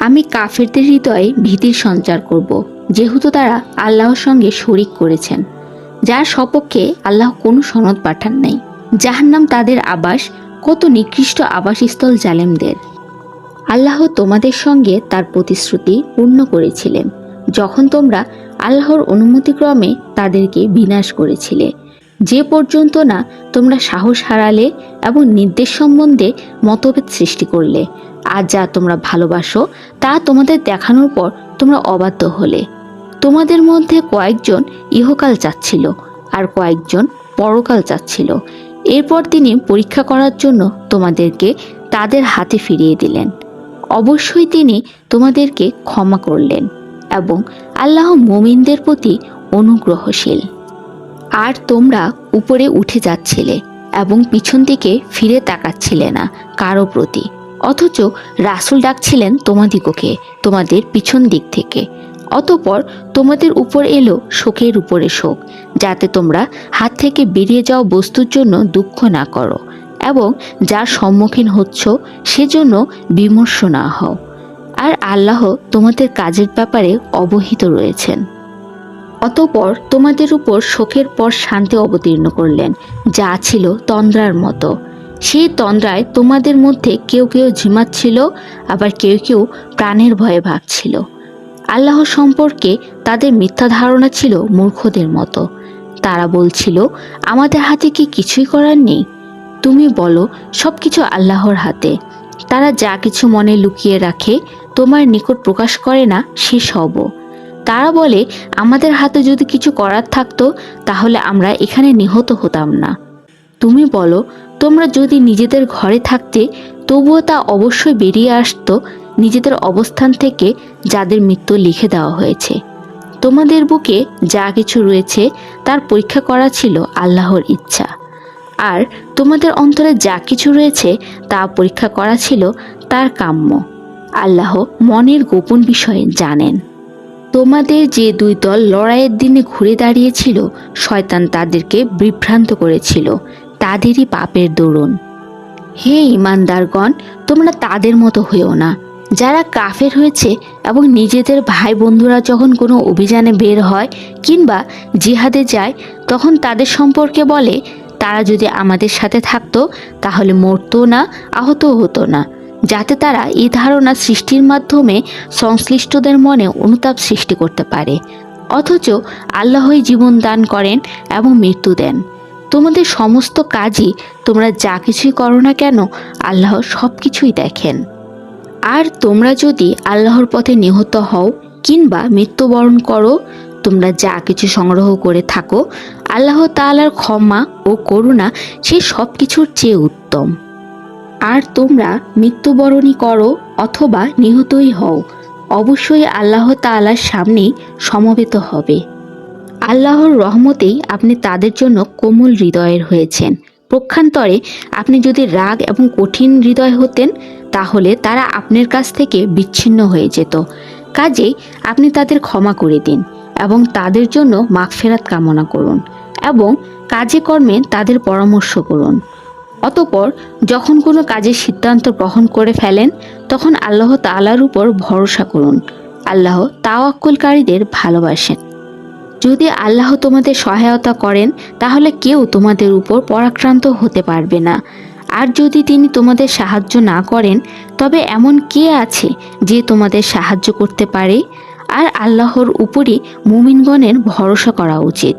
আমি কাফেরদের হৃদয়ে ভীতির সঞ্চার করব, যেহেতু তারা আল্লাহর সঙ্গে শরিক করেছেন, যার সপক্ষে আল্লাহ কোনো সনদ পাঠান নাই। জাহান্নাম তাদের আবাস, কত নিকৃষ্ট আবাসস্থল জালেমদের। আল্লাহ তোমাদের সঙ্গে তার প্রতিশ্রুতি পূর্ণ করেছিলেন যখন তোমরা আল্লাহর অনুমতিক্রমে তাদেরকে বিনাশ করেছিলে, যে পর্যন্ত না তোমরা সাহস হারালে এবং নির্দেশ সম্বন্ধে মতভেদ সৃষ্টি করলে। আর যা তোমরা ভালোবাসো তা তোমাদের দেখানোর পর তোমরা অবাধ্য হলে। তোমাদের মধ্যে কয়েকজন ইহকাল চাচ্ছিল আর কয়েকজন পরকাল চাচ্ছিল। এরপর তিনি পরীক্ষা করার জন্য তোমাদেরকে তাদের হাতে ফিরিয়ে দিলেন। অবশ্যই তিনি তোমাদেরকে ক্ষমা করলেন এবং আল্লাহ মুমিনদের প্রতি অনুগ্রহশীল। আর তোমরা উপরে উঠে যাচ্ছিলে এবং পিছন দিকে ফিরে তাকাচ্ছিলে না কারো প্রতি, অথচ রাসূল ডাকছিলেন তোমাদিগকে তোমাদের পিছন দিক থেকে। অতঃপর তোমাদের উপর এলো শোকের উপরে শোক, যাতে তোমরা হাত থেকে বেরিয়ে যাওয়া বস্তুর জন্য দুঃখ না করো এবং যার সম্মুখীন হচ্ছ সেজন্য বিমর্ষ না হও। আর আল্লাহ তোমাদের কাজের ব্যাপারে অবহিত রয়েছেন। অতঃপর তোমাদের উপর শোকের পর শান্তি অবতীর্ণ করলেন, যা ছিল তন্দ্রার মতো। সেই তন্দ্রায় তোমাদের মধ্যে কেউ কেউ ঝিমাচ্ছিল, আবার কেউ কেউ প্রাণের ভয়ে ভাবছিল। আল্লাহ সম্পর্কে তাদের মিথ্যা ধারণা ছিল মূর্খদের মতো। তারা বলছিল, আমাদের হাতে কি কিছুই করার নেই? তুমি বলো, সবকিছু আল্লাহর হাতে। তারা যা কিছু মনে লুকিয়ে রাখে তোমার নিকট প্রকাশ করে না সে সবও। তারা বলে, আমাদের হাতে যদি কিছু করার থাকতো তাহলে আমরা এখানে নিহত হতাম না। তুমি বলো, তোমরা যদি নিজেদের ঘরে থাকতে তবুও তা অবশ্যই বেরিয়ে আসতো নিজেদের অবস্থান থেকে, যাদের মৃত্যু লিখে দেওয়া হয়েছে। তোমাদের বুকে যা কিছু রয়েছে তার পরীক্ষা করা ছিল আল্লাহর ইচ্ছা, আর তোমাদের অন্তরে যা কিছু রয়েছে তা পরীক্ষা করা ছিল তার কাম্য। আল্লাহ মনের গোপন বিষয়ে জানেন। তোমাদের যে দুই দল লড়াইয়ের দিনে ঘুরে দাঁড়িয়েছিল, শয়তান তাদেরকে বিভ্রান্ত করেছিল তাদেরই পাপের দরুন। হে ঈমানদারগণ, তোমরা তাদের মতো হইও না যারা কাফের হয়েছে এবং নিজেদের ভাই বন্ধুরা যখন কোনো অভিযানে বের হয় কিংবা জিহাদে যায় তখন তাদের সম্পর্কে বলে, তারা যদি আমাদের সাথে থাকতো তাহলে মরতো না, আহতও হতো না, যাতে তারা এই ধারণা সৃষ্টির মাধ্যমে সংশ্লিষ্টদের মনে অনুতাপ সৃষ্টি করতে পারে। অথচ আল্লাহই জীবন দান করেন এবং মৃত্যু দেন। তোমাদের সমস্ত কাজই তোমরা যা কিছুই করো না কেন আল্লাহ সব কিছুই দেখেন। আর তোমরা যদি আল্লাহর পথে নিহত হও কিংবা মৃত্যুবরণ করো, তোমরা যা কিছু সংগ্রহ করে থাকো আল্লাহ তাআলার ক্ষমা ও করুণা সে সব কিছুর চেয়ে উত্তম। আর তোমরা মৃত্যুবরণই করো অথবা নিহতই হও, অবশ্যই আল্লাহ তাআলার সামনেই সমবেত হবে। আল্লাহর রহমতেই আপনি তাদের জন্য কোমল হৃদয়ের হয়েছেন। পক্ষান্তরে আপনি যদি রাগ এবং কঠিন হৃদয় হতেন তাহলে তারা আপনার কাছ থেকে বিচ্ছিন্ন হয়ে যেত। কাজেই আপনি তাদের ক্ষমা করে দিন এবং তাদের জন্য মাগফিরাত কামনা করুন এবং কাজে কর্মে তাদের পরামর্শ করুন। অতঃপর যখন কোনো কাজের সিদ্ধান্ত গ্রহণ করে ফেলেন তখন আল্লাহ তাআলার উপর ভরসা করুন। আল্লাহ তাওয়াক্কুলকারীদের ভালোবাসেন। যদি আল্লাহ তোমাদের সহায়তা করেন তাহলে কেউ তোমাদের উপর পরাক্রান্ত হতে পারবে না, আর যদি তিনি তোমাদের সাহায্য না করেন তবে এমন কে আছে যে তোমাদের সাহায্য করতে পারে? আর আল্লাহর উপরই মুমিনগণের ভরসা করা উচিত।